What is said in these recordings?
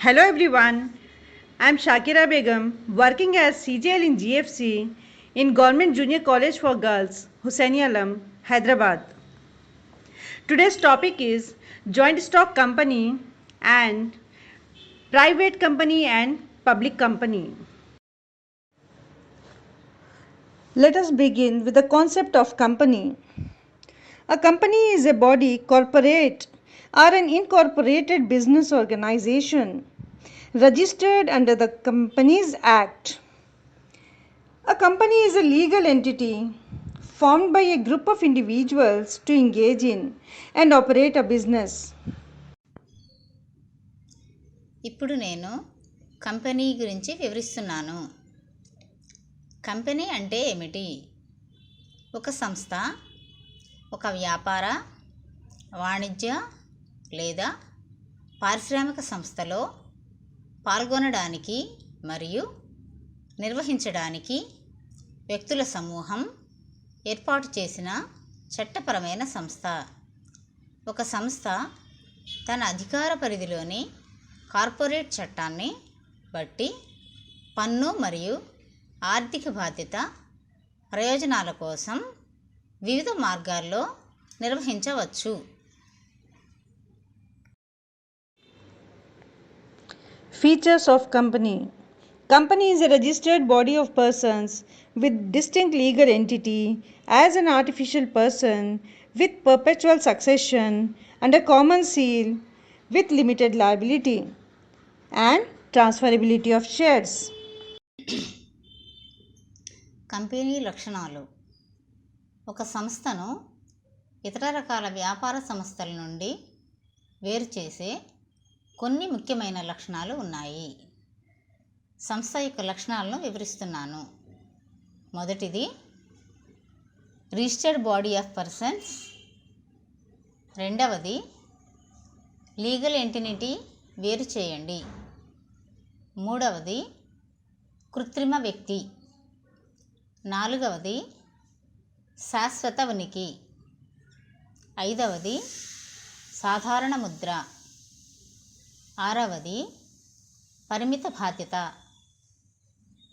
Hello everyone, I am Shakira Begum, working as CJL in GFC in Government Junior College for Girls, Hussaini Alam, Hyderabad. Today's topic is joint stock company and private company and public company. Let us begin with the concept of company. A company is a body, corporate, or an incorporated business organization registered under the Companies Act. A company is a legal entity formed by a group of individuals to engage in and operate a business. ఇప్పుడు నేను company గురించి వివరిస్తున్నాను. Company అంటే ఏమిటి? ఒక సంస్థ ఒక వ్యాపార, వాణిజ్య లేదా పారిశ్రామిక సంస్థలో పాల్గొనడానికి మరియు నిర్వహించడానికి వ్యక్తుల సమూహం ఏర్పాటు చేసిన చట్టపరమైన సంస్థ. ఒక సంస్థ తన అధికార పరిధిలోని కార్పొరేట్ చట్టాన్ని బట్టి పన్ను మరియు ఆర్థిక బాధ్యత ప్రయోజనాల కోసం వివిధ మార్గాల్లో నిర్వహించవచ్చు. Features of company. Company is a registered body of persons with distinct legal entity as an artificial person with perpetual succession and a common seal with limited liability and transferability of shares. Company లక్షణాలు. ఒక సంస్థను ఇతర రకాల వ్యాపార సంస్థల నుండి వేరు చేసే కొన్ని ముఖ్యమైన లక్షణాలు ఉన్నాయి. సంస్థ యొక్క లక్షణాలను వివరిస్తున్నాను. మొదటిది రిజిస్టర్డ్ బాడీ ఆఫ్ పర్సన్స్. రెండవది లీగల్ ఎంటిటీ వేరు చేయండి. మూడవది కృత్రిమ వ్యక్తి. నాలుగవది శాశ్వత ఉనికి. ఐదవది సాధారణ ముద్ర. ఆరవది పరిమిత బాధ్యత.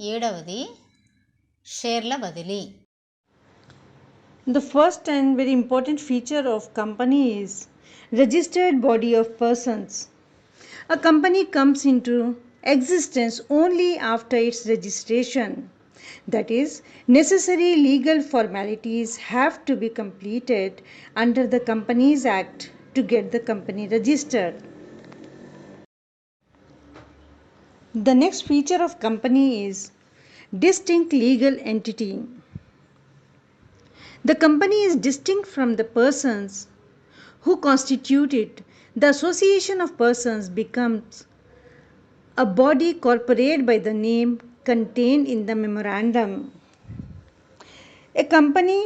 ఏడవది షేర్ల బదిలీ. The first and very important feature of company is registered body of persons. A company comes into existence only after its registration. That is, necessary legal formalities have to be completed under the Companies Act to get the company registered. The next feature of company is distinct legal entity. The company is distinct from the persons who constitute it. The association of persons becomes a body corporate by the name contained in the memorandum. A company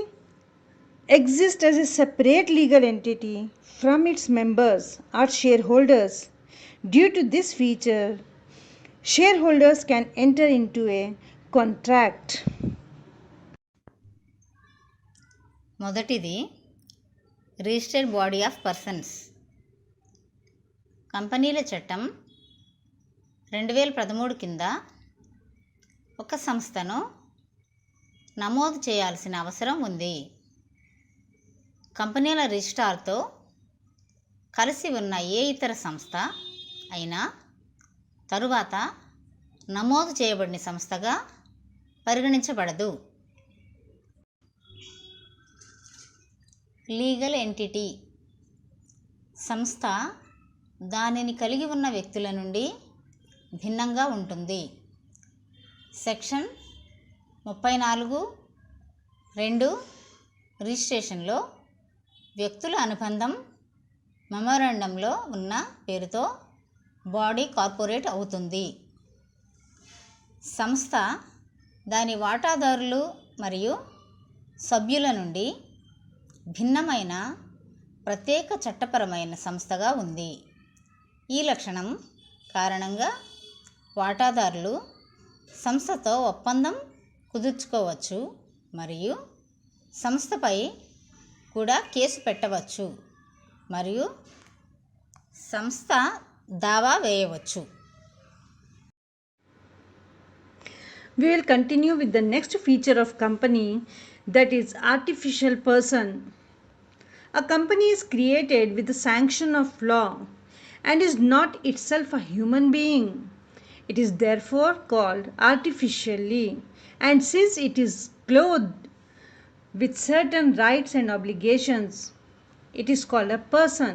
exists as a separate legal entity from its members or shareholders. Due to this feature, shareholders can enter into a contract. మొదటిది registered body of persons. కంపెనీల చట్టం 2013 కింద ఒక సంస్థను నమోదు చేయాల్సిన అవసరం ఉంది. కంపెనీల రిజిస్ట్రార్తో కలిసి ఉన్న ఏ ఇతర సంస్థ అయినా తరువాత నమోదు చేయబడిన సంస్థగా పరిగణించబడదు. Legal entity. సంస్థ దానిని కలిగి ఉన్న వ్యక్తుల నుండి భిన్నంగా ఉంటుంది. సెక్షన్ 34(2) రిజిస్ట్రేషన్లో వ్యక్తుల అనుబంధం మెమోరాండంలో ఉన్న పేరుతో బాడీ కార్పొరేట్ అవుతుంది. సంస్థ దాని వాటాదారులు మరియు సభ్యుల నుండి భిన్నమైన ప్రత్యేక చట్టపరమైన సంస్థగా ఉంది. ఈ లక్షణం కారణంగా వాటాదారులు సంస్థతో ఒప్పందం కుదుర్చుకోవచ్చు మరియు సంస్థపై కూడా కేసు పెట్టవచ్చు మరియు సంస్థ దావా వేయవచ్చు. We will continue with the next feature of company, that is artificial person. A company is created with the sanction of law and is not itself a human being. It is therefore called artificially, and since it is clothed with certain rights and obligations, it is called a person.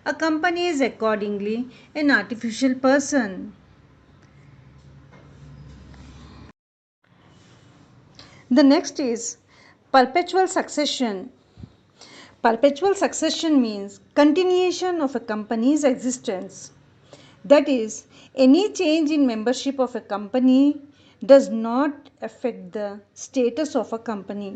A company is accordingly an artificial person. The next is perpetual succession. Perpetual succession means continuation of a company's existence. That is, any change in membership of a company does not affect the status of a company.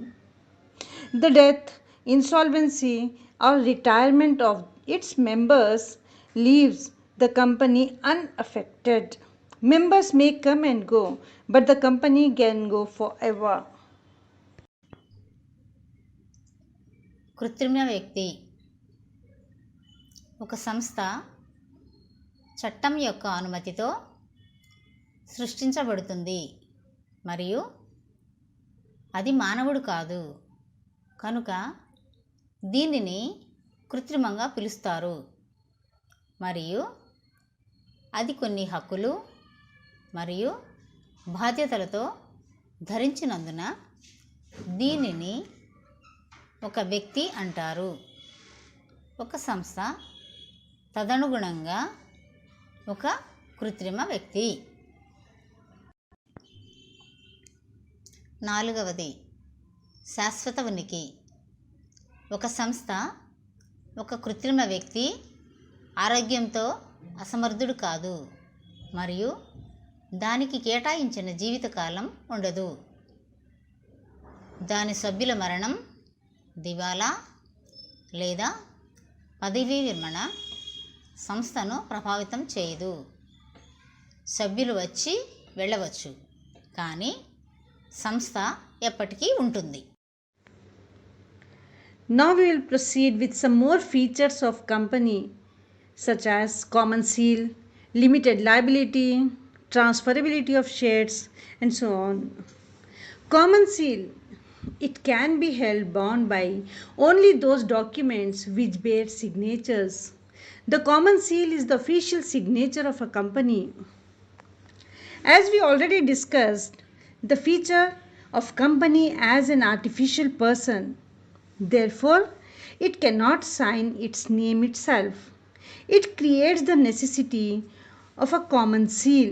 The death, insolvency, or retirement of its members leaves the company unaffected. Members may come and go, but the company can go forever. కృత్రిమ వ్యక్తి ఒక సంస్థ చట్టం యొక్క అనుమతితో సృష్టించబడుతుంది మరియు అది మానవుడు కాదు కనుక దీనిని కృత్రిమంగా పిలుస్తారు మరియు అది కొన్ని హక్కులు మరియు బాధ్యతలతో ధరించినందున దీనిని ఒక వ్యక్తి అంటారు. ఒక సంస్థ తదనుగుణంగా ఒక కృత్రిమ వ్యక్తి. నాలుగవది శాశ్వత ఉనికి. ఒక సంస్థ ఒక కృత్రిమ వ్యక్తి ఆరోగ్యంతో అసమర్థుడు కాదు మరియు దానికి కేటాయించిన జీవితకాలం ఉండదు. దాని సభ్యుల మరణం, దివాలా లేదా పదవీ విరమణ సంస్థను ప్రభావితం చేయదు. సభ్యులు వచ్చి వెళ్ళవచ్చు కానీ సంస్థ ఎప్పటికీ ఉంటుంది. Now we will proceed with some more features of company such as common seal, limited liability, transferability of shares, and so on. Common seal. It can be held bound by only those documents which bear signatures. The common seal is the official signature of a company. As we already discussed, the feature of company as an artificial person. Therefore, it cannot sign its name itself. It creates the necessity of a common seal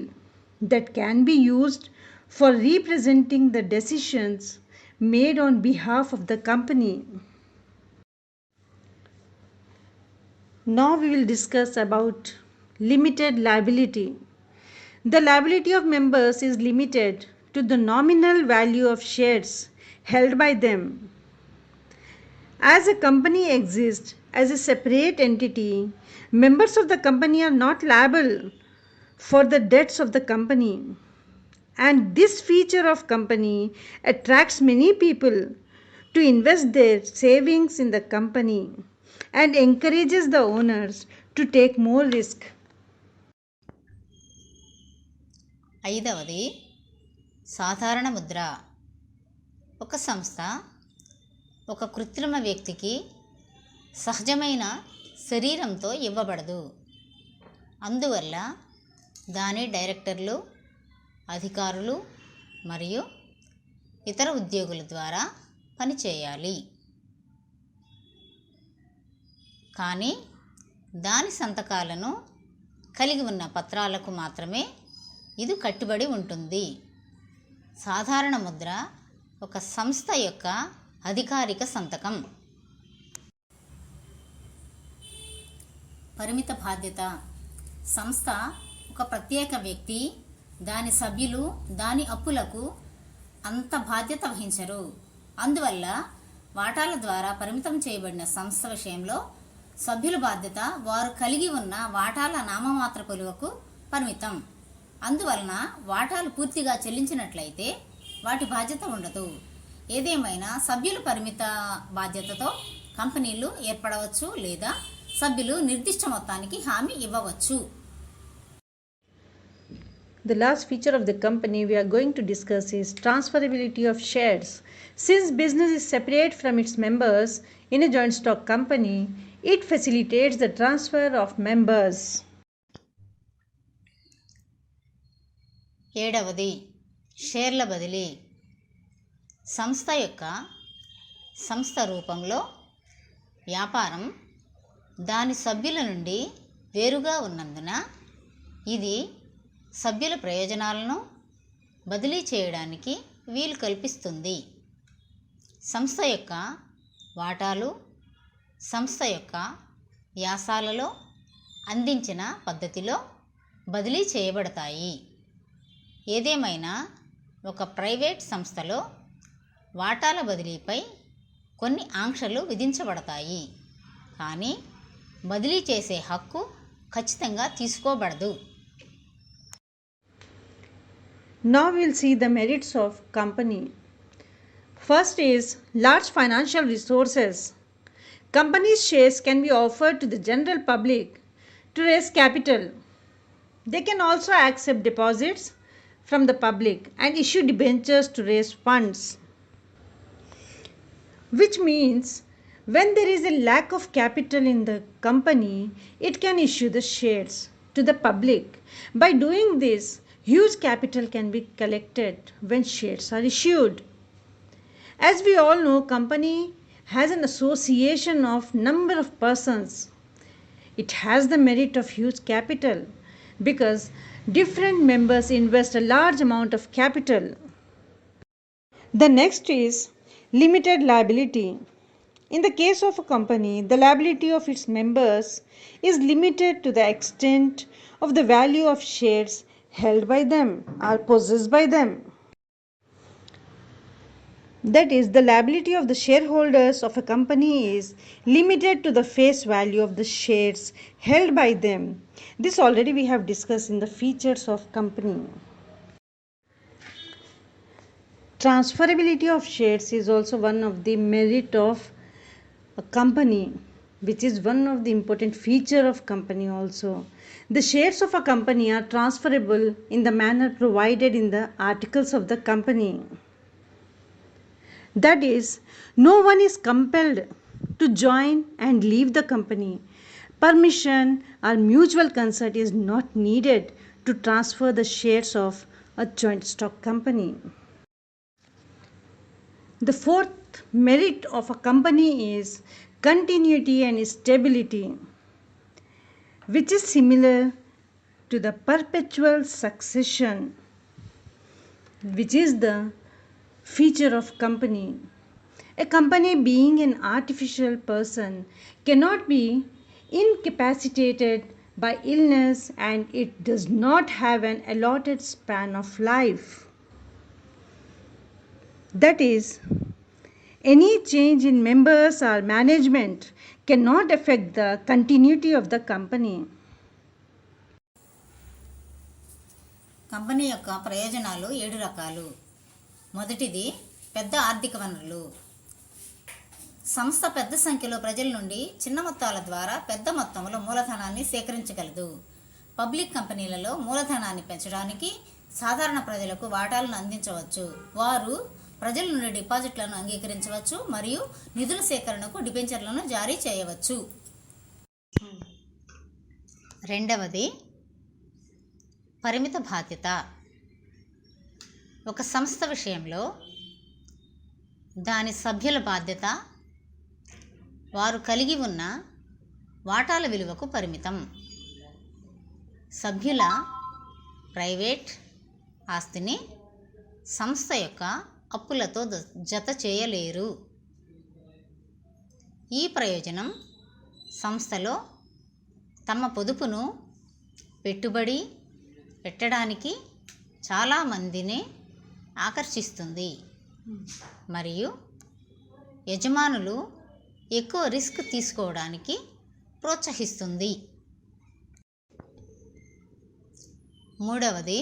that can be used for representing the decisions made on behalf of the company. Now we will discuss about limited liability. The liability of members is limited to the nominal value of shares held by them. As a company exists as a separate entity, members of the company are not liable for the debts of the company. And this feature of company attracts many people to invest their savings in the company and encourages the owners to take more risk. ఐదవది సాధారణ ముద్ర. ఒక సంస్థ ఒక కృత్రిమ వ్యక్తికి సహజమైన శరీరంతో ఇవ్వబడదు. అందువల్ల దాని డైరెక్టర్లు, అధికారులు మరియు ఇతర ఉద్యోగుల ద్వారా పనిచేయాలి. కానీ దాని సంతకాలను కలిగి ఉన్న పత్రాలకు మాత్రమే ఇది కట్టుబడి ఉంటుంది. సాధారణ ముద్ర ఒక సంస్థ యొక్క అధికారిక సంతకం. పరిమిత బాధ్యత. సంస్థ ఒక ప్రత్యేక వ్యక్తి, దాని సభ్యులు దాని అప్పులకు అంత బాధ్యత వహించరు. అందువల్ల వాటాల ద్వారా పరిమితం చేయబడిన సంస్థ విషయంలో సభ్యుల బాధ్యత వారు కలిగి ఉన్న వాటాల నామమాత్ర విలువకు పరిమితం. అందువలన వాటాలు పూర్తిగా చెల్లించినట్లయితే వాటి బాధ్యత ఉండదు. ఏదేమైనా సభ్యుల పరిమిత బాధ్యతతో కంపెనీలు ఏర్పడవచ్చు లేదా సభ్యులు నిర్దిష్ట మొత్తానికి హామీ ఇవ్వవచ్చు. The last feature of the company we are going to discuss is transferability of shares. Since business is separate from its members in a joint stock company, it facilitates the transfer of members. ఏడవది షేర్ల బదిలీ. సంస్థ రూపంలో వ్యాపారం దాని సభ్యుల నుండి వేరుగా ఉన్నందున ఇది సభ్యుల ప్రయోజనాలను బదిలీ చేయడానికి వీలు కల్పిస్తుంది. సంస్థ యొక్క వాటాలు సంస్థ యొక్క వ్యాసాలలో అందించిన పద్ధతిలో బదిలీ చేయబడతాయి. ఏదేమైనా ఒక ప్రైవేట్ సంస్థలో వాటాల బదిలీపై కొన్ని ఆంక్షలు విధించబడతాయి, కానీ బదిలీ చేసే హక్కు ఖచ్చితంగా తీసుకోబడదు. Now we'll see the merits of company. First is large financial resources. Companies' shares can be offered to the general public to raise capital. They can also accept deposits from the public and issue debentures to raise funds. Which means when there is a lack of capital in the company, it can issue the shares to the public. By doing this, huge capital can be collected when shares are issued. As we all know, company has an association of number of persons. It has the merit of huge capital because different members invest a large amount of capital. The next is limited liability. In the case of a company, the liability of its members is limited to the extent of the value of shares held by them or possessed by them. That is, the liability of the shareholders of a company is limited to the face value of the shares held by them. This already we have discussed in the features of company. Transferability of shares is also one of the merit of a company, which is one of the important feature of company also. The shares of a company are transferable in the manner provided in the articles of the company. That is, no one is compelled to join and leave the company. Permission or mutual consent is not needed to transfer the shares of a joint stock company. The fourth merit of a company is continuity and stability, which is similar to the perpetual succession, which is the feature of company. A company, being an artificial person, cannot be incapacitated by illness, and it does not have an allotted span of life. That is, any change in members or management cannot affect the continuity of the company. Company యొక్క ప్రయోజనాలు 7 రకాలు. మొదటిది పెద్ద ఆర్థిక వనరులు. సంస్థ పెద్ద సంఖ్యలో ప్రజల నుండి చిన్న మొత్తాల ద్వారా పెద్ద మొత్తంలో మూలధనాన్ని సేకరించగలదు. పబ్లిక్ కంపెనీలలో మూలధనాన్ని పెంచడానికి సాధారణ ప్రజలకు వాటాలను అందించవచ్చు. వారు ప్రజల నుండి డిపాజిట్లను అంగీకరించవచ్చు మరియు నిధుల సేకరణకు డిబెంచర్లను జారీ చేయవచ్చు. రెండవది పరిమిత బాధ్యత. ఒక సంస్థ విషయంలో దాని సభ్యుల బాధ్యత వారు కలిగి ఉన్న వాటాల విలువకు పరిమితం. సభ్యుల ప్రైవేట్ ఆస్తిని సంస్థ యొక్క అప్పులతో జత చేయలేరు. ఈ ప్రయోజనం సంస్థలో తమ పొదుపును పెట్టుబడి పెట్టడానికి చాలామందిని ఆకర్షిస్తుంది మరియు యజమానులు ఎక్కువ రిస్క్ తీసుకోవడానికి ప్రోత్సహిస్తుంది. మూడవది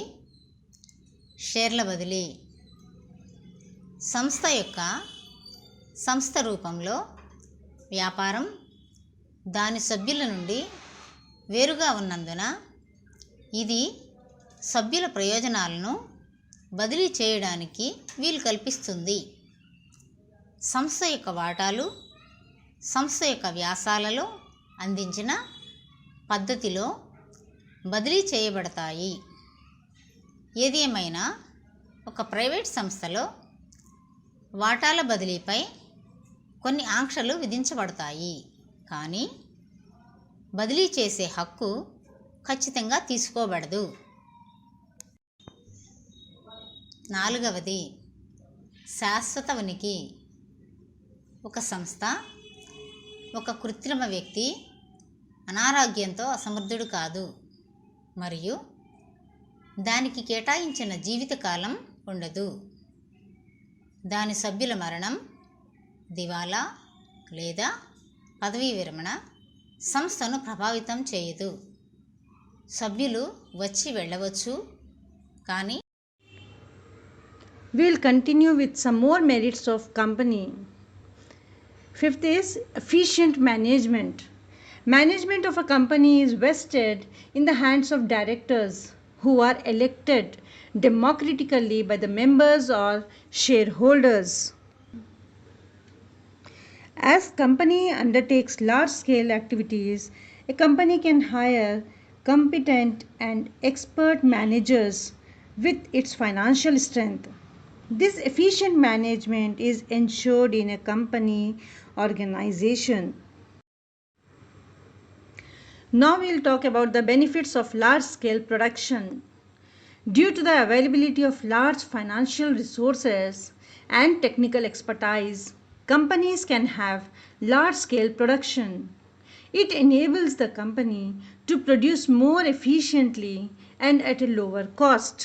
షేర్ల బదిలీ. సంస్థ రూపంలో వ్యాపారం దాని సభ్యుల నుండి వేరుగా ఉన్నందున ఇది సభ్యుల ప్రయోజనాలను బదిలీ చేయడానికి వీలు కల్పిస్తుంది. సంస్థ యొక్క వాటాలు సంస్థ యొక్క వ్యాసాలలో అందించిన పద్ధతిలో బదిలీ చేయబడతాయి. ఏది ఏమైనా ఒక ప్రైవేట్ సంస్థలో వాటాల బదిలీపై కొన్ని ఆంక్షలు విధించబడతాయి, కానీ బదిలీ చేసే హక్కు ఖచ్చితంగా తీసుకోబడదు. 4వది శాశ్వత ఉనికి. ఒక సంస్థ ఒక కృత్రిమ వ్యక్తి అనారోగ్యంతో అసమర్థుడు కాదు మరియు దానికి కేటాయించిన జీవితకాలం ఉండదు. దాని సభ్యుల మరణం, దివాలా లేదా పదవీ విరమణ సంస్థను ప్రభావితం చేయదు. సభ్యులు వచ్చి వెళ్ళవచ్చు, కానీ We'll continue with some more merits of company. 5th is efficient management. Management of a company is vested in the hands of directors who are elected democratically by the members or shareholders. As company undertakes large scale activities, a company can hire competent and expert managers with its financial strength. This efficient management is ensured in a company organization. Now we'll talk about the benefits of large scale production. Due to the availability of large financial resources and technical expertise, companies can have large scale production. It enables the company to produce more efficiently and at a lower cost,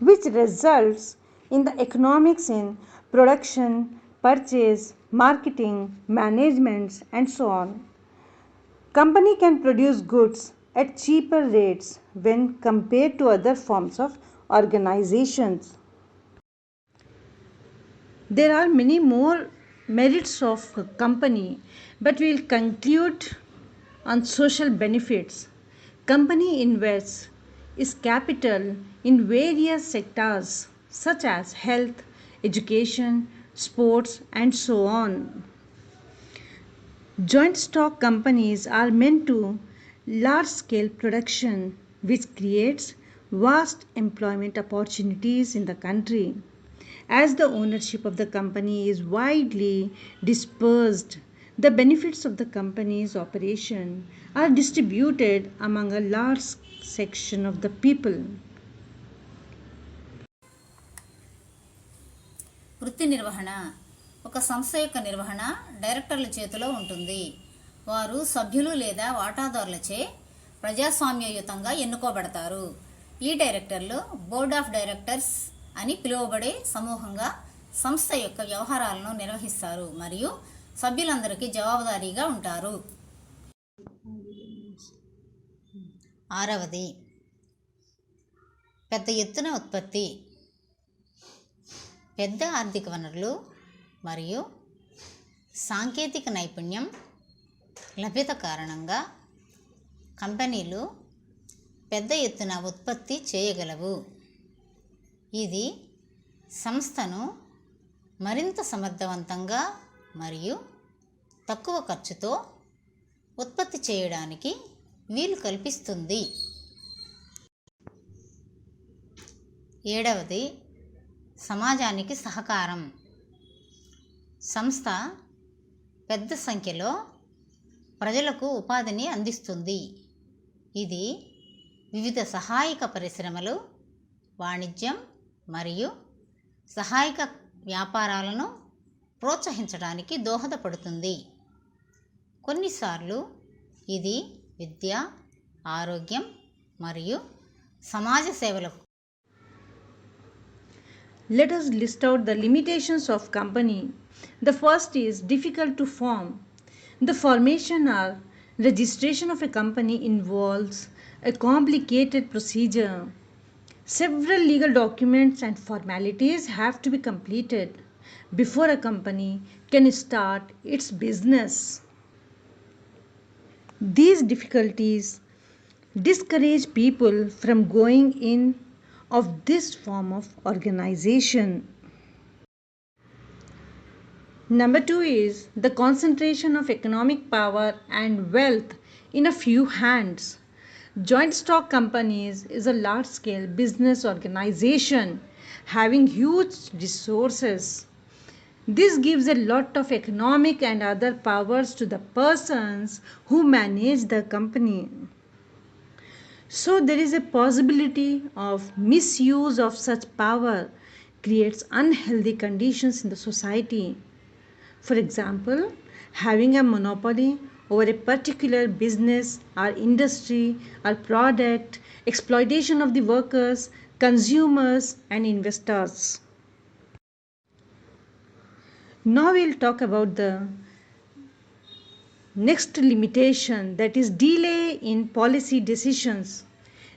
which results in the economics in production, purchase, marketing, management, and so on. Company can produce goods at cheaper rates when compared to other forms of organizations. There are many more merits of a company, but we'll conclude on social benefits. Company invests its capital in various sectors such as health, education, sports, and so on. Joint stock companies are meant to large scale production, which creates vast employment opportunities in the country. As the ownership of the company is widely dispersed, the benefits of the company's operation are distributed among a large section of the people. వృత్తి నిర్వహణ. ఒక సంస్థ యొక్క నిర్వహణ డైరెక్టర్ల చేతిలో ఉంటుంది. వారు సభ్యులు లేదా వాటాదారులచే ప్రజాస్వామ్యయుతంగా ఎన్నుకోబడతారు. ఈ డైరెక్టర్లు బోర్డ్ ఆఫ్ డైరెక్టర్స్ అని పిలువబడే సమూహంగా సంస్థ యొక్క వ్యవహారాలను నిర్వహిస్తారు మరియు సభ్యులందరికీ జవాబుదారీగా ఉంటారు. 6వది పెద్ద ఎత్తున ఉత్పత్తి. పెద్ద ఆర్థిక వనరులు మరియు సాంకేతిక నైపుణ్యం లభ్యత కారణంగా కంపెనీలు పెద్ద ఎత్తున ఉత్పత్తి చేయగలవు. ఇది సంస్థను మరింత సమర్థవంతంగా మరియు తక్కువ ఖర్చుతో ఉత్పత్తి చేయడానికి వీలు కల్పిస్తుంది. 7వది సమాజానికి సహకారం. సంస్థ పెద్ద సంఖ్యలో ప్రజలకు ఉపాధిని అందిస్తుంది. ఇది వివిధ సహాయక పరిశ్రమలు, వాణిజ్యం మరియు సహాయక వ్యాపారాలను ప్రోత్సహించడానికి దోహదపడుతుంది. కొన్నిసార్లు ఇది విద్య, ఆరోగ్యం మరియు సమాజ సేవలకు. Let us list out the limitations of company. The first is difficult to form. The formation or registration of a company involves a complicated procedure. Several legal documents and formalities have to be completed before a company can start its business. These difficulties discourage people from going in of this form of organization. Number two is the concentration of economic power and wealth in a few hands. Joint stock companies is a large scale business organization having huge resources. This gives a lot of economic and other powers to the persons who manage the company. So there is a possibility of misuse of such power creates unhealthy conditions in the society. For example, having a monopoly over a particular business or industry or product, exploitation of the workers, consumers, and investors. Now we'll talk about the next limitation, that is delay in policy decisions.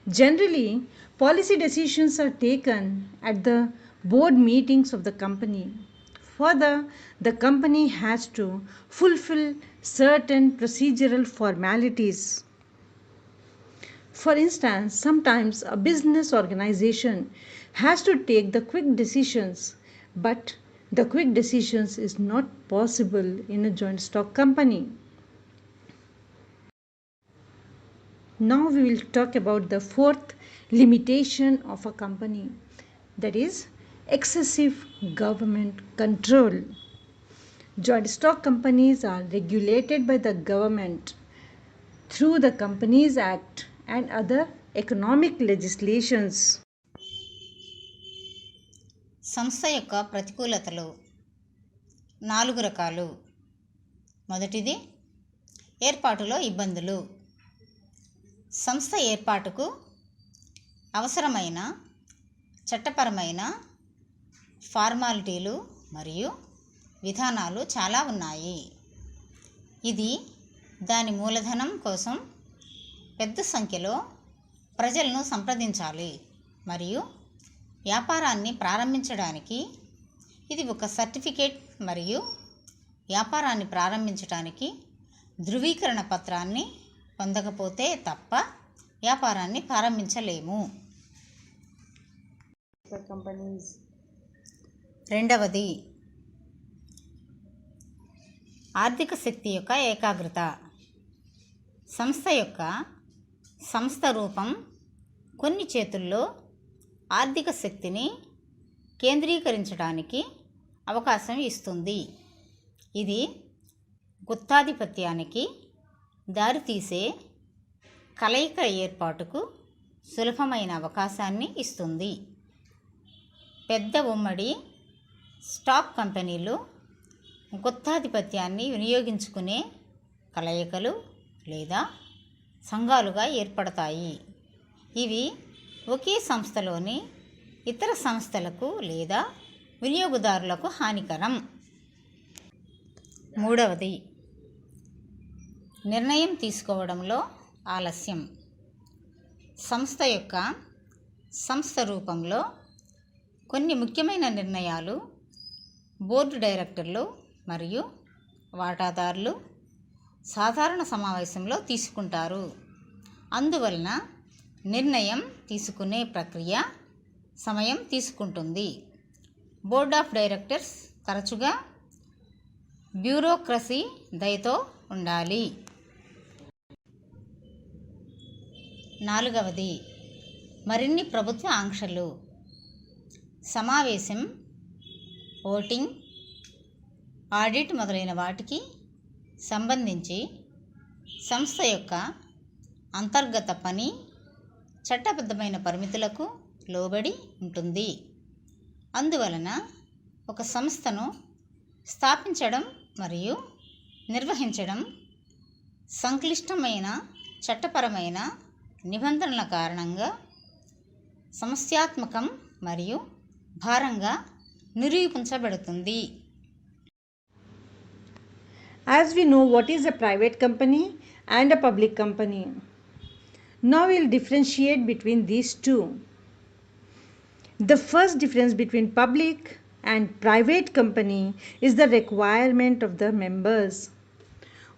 Generally, policy decisions are taken at the board meetings of the company. Further, the company has to fulfill certain procedural formalities. For instance, sometimes a business organization has to take the quick decisions, but the quick decisions is not possible in a joint stock company. Now we will talk about the fourth limitation of a company, that is excessive government control. Joint stock companies are regulated by the government through the Companies Act and other economic legislations. సంస్థ యొక్క ప్రతికూలతలు 4 రకాలు. మొదటిది ఏర్పాటులో ఇబ్బందులు. సంస్థ ఏర్పాటుకు అవసరమైన చట్టపరమైన ఫార్మాలిటీలు మరియు విధానాలు చాలా ఉన్నాయి. ఇది దాని మూలధనం కోసం పెద్ద సంఖ్యలో ప్రజలను సంప్రదించాలి మరియు వ్యాపారాన్ని ప్రారంభించడానికి ఇది ఒక సర్టిఫికేట్ మరియు వ్యాపారాన్ని ప్రారంభించడానికి ధృవీకరణ పత్రాన్ని పొందకపోతే తప్ప వ్యాపారాన్ని ప్రారంభించలేము. రెండవది ఆర్థిక శక్తి యొక్క ఏకాగ్రత. సంస్థ రూపం కొన్ని చేతుల్లో ఆర్థిక శక్తిని కేంద్రీకరించడానికి అవకాశం ఇస్తుంది. ఇది గుత్తాధిపత్యానికి దారితీసే కలయిక ఏర్పాటుకు సులభమైన అవకాశాన్ని ఇస్తుంది. పెద్ద ఉమ్మడి స్టాక్ కంపెనీలు గుత్తాధిపత్యాన్ని వినియోగించుకునే కలయికలు లేదా సంఘాలుగా ఏర్పడతాయి. ఇవి ఒకే సంస్థలోని ఇతర సంస్థలకు లేదా వినియోగదారులకు హానికరం. మూడవది నిర్ణయం తీసుకోవడంలో ఆలస్యం. సంస్థ రూపంలో కొన్ని ముఖ్యమైన నిర్ణయాలు బోర్డు డైరెక్టర్లు మరియు వాటాదారులు సాధారణ సమావేశంలో తీసుకుంటారు. అందువలన నిర్ణయం తీసుకునే ప్రక్రియ సమయం తీసుకుంటుంది. బోర్డ్ ఆఫ్ డైరెక్టర్స్ తరచుగా బ్యూరోక్రసీ దయతో ఉండాలి. నాలుగవది మరిన్ని ప్రభుత్వ ఆంక్షలు. సమావేశం, ఓటింగ్, ఆడిట్ మొదలైన వాటికి సంబంధించి సంస్థ యొక్క అంతర్గత పని చట్టబద్ధమైన పరిమితులకు లోబడి ఉంటుంది. అందువలన ఒక సంస్థను స్థాపించడం మరియు నిర్వహించడం సంక్లిష్టమైన చట్టపరమైన నిబంధనల కారణంగా సమస్యాత్మకం మరియు భారంగా నిరూపించబడుతుంది. As we know what is a private company and a public company, now we'll differentiate between these two. The first difference between public and private company is the requirement of the members.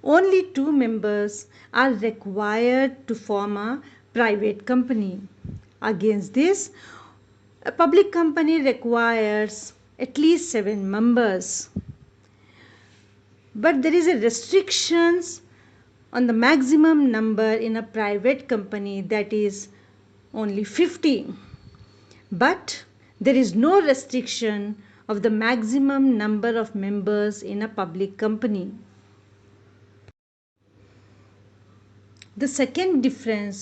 Only 2 members are required to form a private company. Against this, a public company requires at least 7 members. But there is a restrictions on the maximum number in a private company, that is only 50. But there is no restriction of the maximum number of members in a public company. The second difference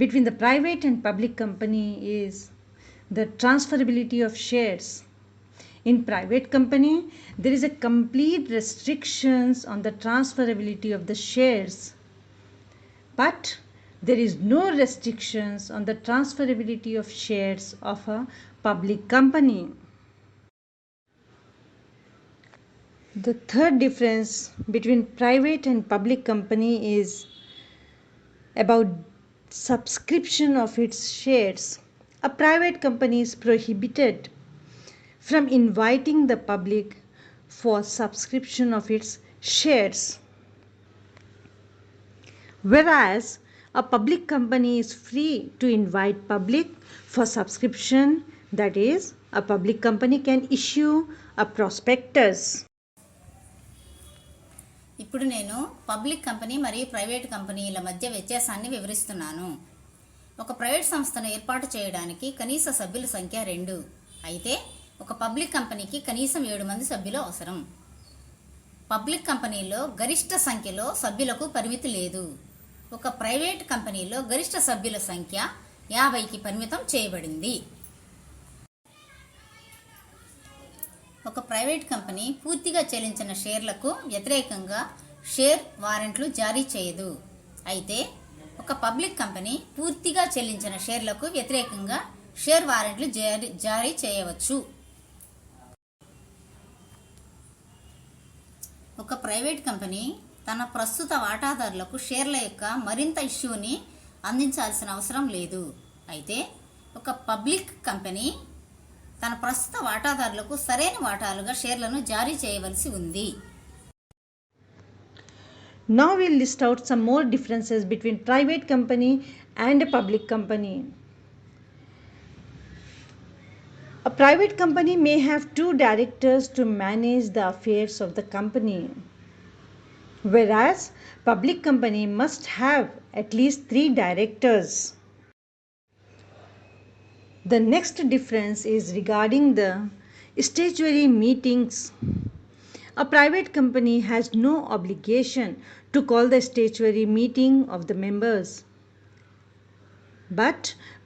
between the private and public company is the transferability of shares. In private company, there is a complete restrictions on the transferability of the shares. But there is no restrictions on the transferability of shares of a public company. The third difference between private and public company is about subscription of its shares. A private company is prohibited from inviting the public for subscription of its shares, whereas a public company is free to invite public for subscription. That is, a public company can issue a prospectus. ఇప్పుడు నేను public company మరియు private కంపెనీల మధ్య వ్యత్యాసాన్ని వివరిస్తున్నాను. ఒక private సంస్థను ఏర్పాటు చేయడానికి కనీస సభ్యుల సంఖ్య 2. అయితే ఒక పబ్లిక్ కంపెనీకి కనీసం 7 మంది సభ్యులు అవసరం. పబ్లిక్ కంపెనీలో గరిష్ట సంఖ్యలో సభ్యులకు పరిమితి లేదు. ఒక ప్రైవేట్ కంపెనీలో గరిష్ట సభ్యుల సంఖ్య 50కి పరిమితం చేయబడింది. ఒక ప్రైవేట్ కంపెనీ పూర్తిగా చెల్లించిన షేర్లకు వ్యతిరేకంగా షేర్ వారెంట్లు జారీ చేయదు. అయితే ఒక పబ్లిక్ కంపెనీ పూర్తిగా చెల్లించిన షేర్లకు వ్యతిరేకంగా షేర్ వారెంట్లు జారీ చేయవచ్చు. ఒక ప్రైవేట్ కంపెనీ తన ప్రస్తుత వాటాదారులకు షేర్ల యొక్క మరింత ఇష్యూని అందించాల్సిన అవసరం లేదు. అయితే ఒక పబ్లిక్ కంపెనీ తన ప్రస్తుత వాటాదారులకు సరైన వాటాలుగా షేర్లను జారీ చేయవలసి ఉంది. Now we'll list out some more differences between private company and a public company. A private company may have 2 directors to manage the affairs of the company, whereas public company must have at least 3 directors. The next difference is regarding the statutory meetings. A private company has no obligation to call the statutory meeting of the members, but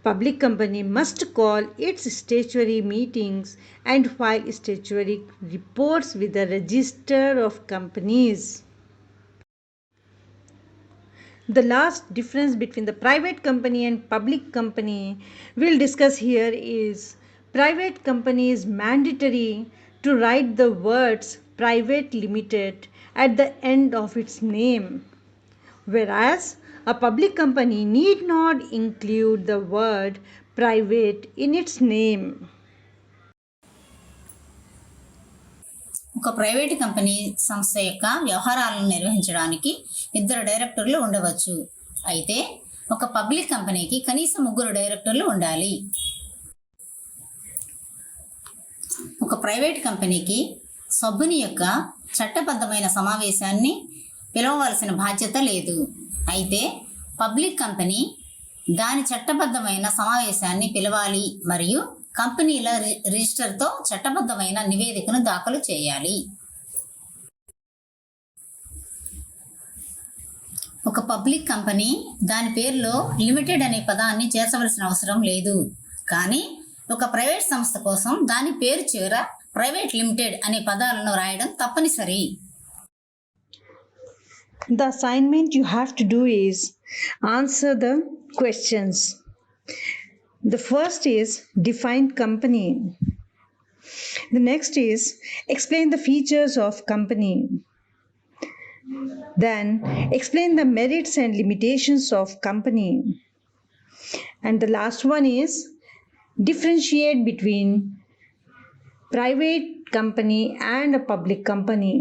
public company must call its statutory meetings and file statutory reports with the register of companies. The last difference between the private company and public company we'll discuss here is private company is mandatory to write the words private limited at the end of its name, whereas a public company need not include the word private in its name. ఒక private company సంస్థ యొక్క వ్యవహారాలను నిర్వహించడానికి 2 డైరెక్టర్లు ఉండవచ్చు. అయితే ఒక public కంపెనీకి కనీసం 3 డైరెక్టర్లు ఉండాలి. ఒక ప్రైవేట్ కంపెనీకి సభ్యుని యొక్క చట్టబద్ధమైన సమావేశాన్ని పిలవవలసిన బాధ్యత లేదు. అయితే పబ్లిక్ కంపెనీ దాని చట్టబద్ధమైన సమావేశాన్ని పిలవాలి మరియు కంపెనీల రిజిస్టర్తో చట్టబద్ధమైన నివేదికను దాఖలు చేయాలి. ఒక పబ్లిక్ కంపెనీ దాని పేరులో లిమిటెడ్ అనే పదాన్ని చేర్చవలసిన అవసరం లేదు. కానీ ఒక ప్రైవేట్ సంస్థ కోసం దాని పేరు చివర ప్రైవేట్ లిమిటెడ్ అనే పదాలను రాయడం తప్పనిసరి. The assignment you have to do is answer the questions. The first is define company. The next is explain the features of company. Then explain the merits and limitations of company. And the last one is differentiate between private company and a public company.